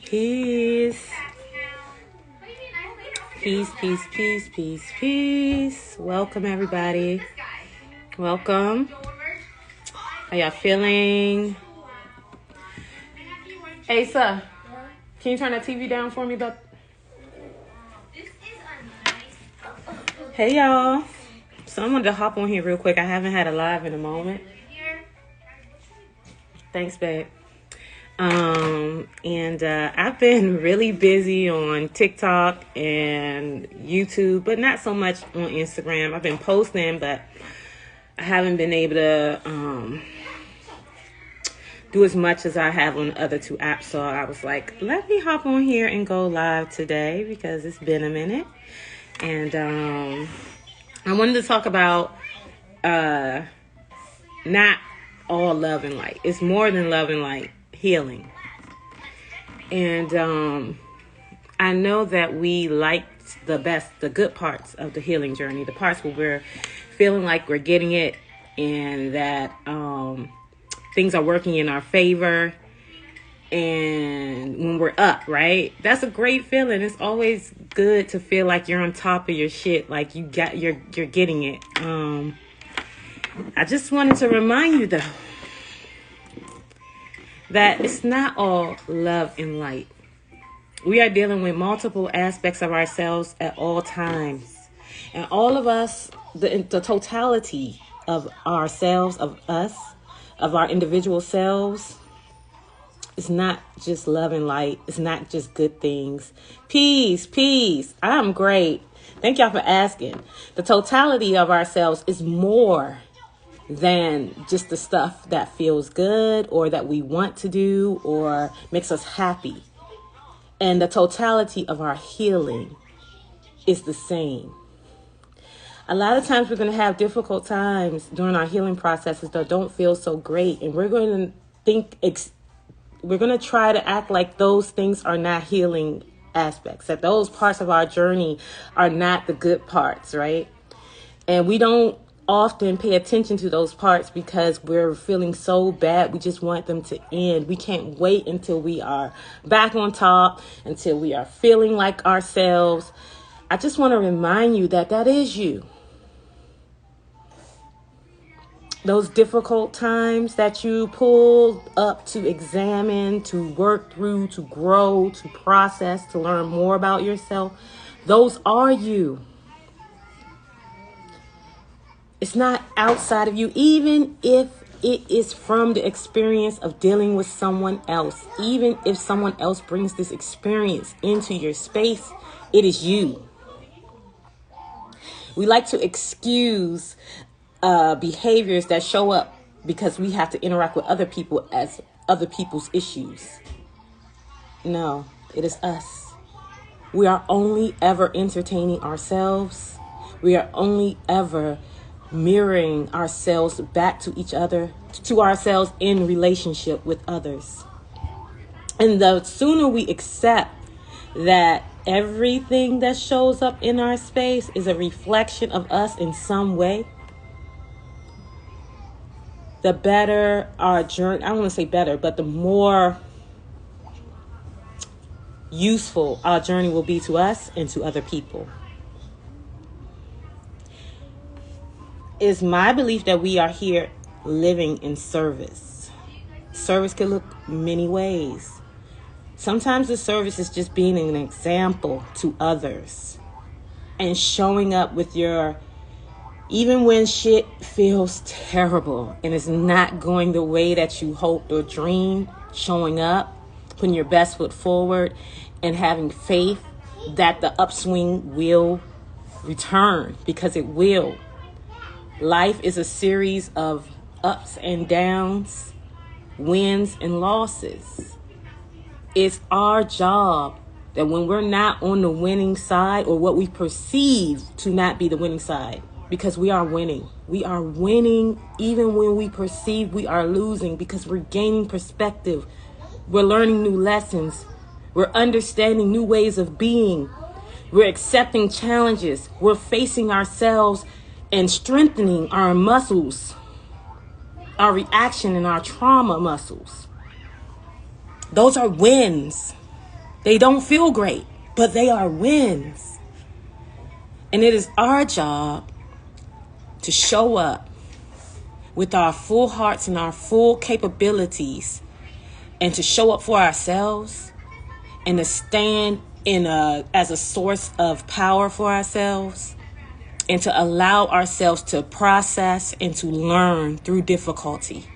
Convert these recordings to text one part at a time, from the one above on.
Peace. Peace, peace, peace, peace, peace. Welcome, everybody. Welcome. How y'all feeling? Hey, sir. Can you turn that TV down for me, bub? Hey, y'all. So I wanted to hop on here real quick. I haven't had a live in a moment. Thanks, babe. I've been really busy on TikTok and YouTube, but not so much on Instagram. I've been posting, but I haven't been able to do as much as I have on the other two apps. So I was like, let me hop on here and go live today because it's been a minute. And I wanted to talk about not all love and light. It's more than love and light. Healing. And I know that we liked the good parts of the healing journey, the parts where we're feeling like we're getting it and that things are working in our favor, and when we're up, right? That's a great feeling. It's always good to feel like you're on top of your shit, like you're getting it. I just wanted to remind you though that it's not all love and light. We are dealing with multiple aspects of ourselves at all times. And all of us, the totality of ourselves, of us, of our individual selves, it's not just love and light. It's not just good things. Peace, peace. I'm great. Thank y'all for asking. The totality of ourselves is more than just the stuff that feels good or that we want to do or makes us happy. And the totality of our healing is the same. A lot of times we're going to have difficult times during our healing processes that don't feel so great. And we're going to we're going to try to act like those things are not healing aspects, that those parts of our journey are not the good parts, right? And we don't often pay attention to those parts because we're feeling so bad. We just want them to end. We can't wait until we are back on top, until we are feeling like ourselves. I just want to remind you that that is you. Those difficult times that you pulled up to examine, to work through, to grow, to process, to learn more about yourself, those are you. It's not outside of you, even if it is from the experience of dealing with someone else. Even if someone else brings this experience into your space, it is you. We like to excuse behaviors that show up because we have to interact with other people as other people's issues. No, it is us. We are only ever entertaining ourselves. We are only ever mirroring ourselves back to each other, to ourselves in relationship with others. And the sooner we accept that everything that shows up in our space is a reflection of us in some way, the better our journey, I don't want to say better, but the more useful our journey will be to us and to other people. It's my belief that we are here living in service. Service can look many ways. Sometimes the service is just being an example to others and showing up with even when shit feels terrible and it's not going the way that you hoped or dreamed, showing up, putting your best foot forward and having faith that the upswing will return, because it will. Life is a series of ups and downs, wins and losses. It's our job that when we're not on the winning side, or what we perceive to not be the winning side, because we are winning. We are winning even when we perceive we are losing, because we're gaining perspective. We're learning new lessons. We're understanding new ways of being. We're accepting challenges. We're facing ourselves and strengthening our muscles, our reaction and our trauma muscles. Those are wins. They don't feel great, but they are wins. And it is our job to show up with our full hearts and our full capabilities, and to show up for ourselves, and to stand as a source of power for ourselves, and to allow ourselves to process and to learn through difficulty.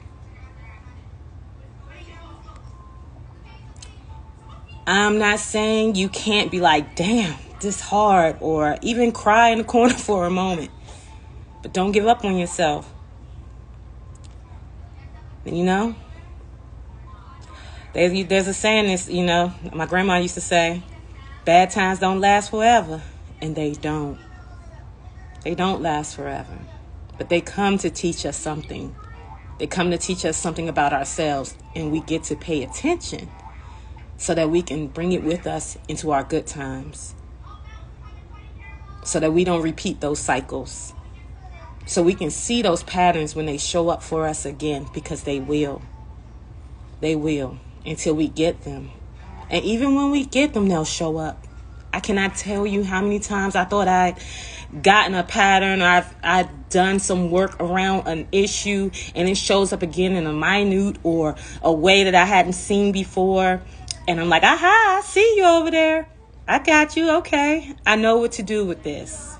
I'm not saying you can't be like, damn, this hard, or even cry in the corner for a moment. But don't give up on yourself. You know, there's a saying this, my grandma used to say, bad times don't last forever. And they don't. They don't last forever. But they come to teach us something. They come to teach us something about ourselves. And we get to pay attention so that we can bring it with us into our good times. So that we don't repeat those cycles. So we can see those patterns when they show up for us again, because they will. They will, until we get them. And even when we get them, they'll show up. I cannot tell you how many times I thought I'd gotten a pattern, or I'd done some work around an issue, and it shows up again in a minute or a way that I hadn't seen before. And I'm like, aha, I see you over there. I got you. Okay. I know what to do with this.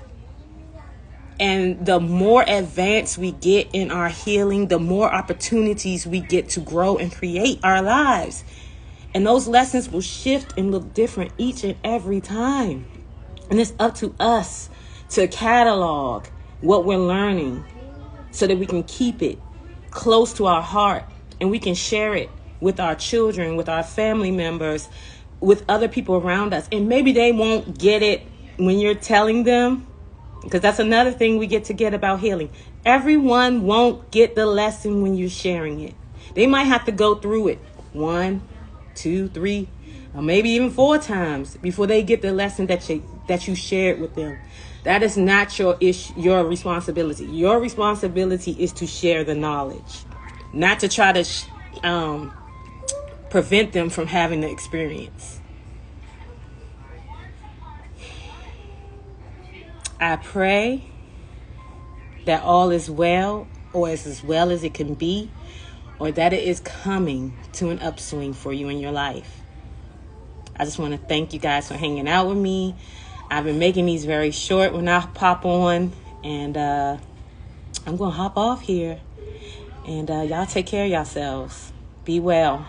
And the more advanced we get in our healing, the more opportunities we get to grow and create our lives. And those lessons will shift and look different each and every time. And it's up to us to catalog what we're learning so that we can keep it close to our heart, and we can share it with our children, with our family members, with other people around us. And maybe they won't get it when you're telling them, because that's another thing we get about healing. Everyone won't get the lesson when you're sharing it. They might have to go through it 1, 2, 3, or maybe even 4 times before they get the lesson that you shared with them. That is not your responsibility. Your responsibility is to share the knowledge, not to try to prevent them from having the experience. I pray that all is well, or is as well as it can be, or that it is coming to an upswing for you in your life. I just want to thank you guys for hanging out with me. I've been making these very short when I pop on, and I'm going to hop off here. And y'all take care of yourselves. Be well.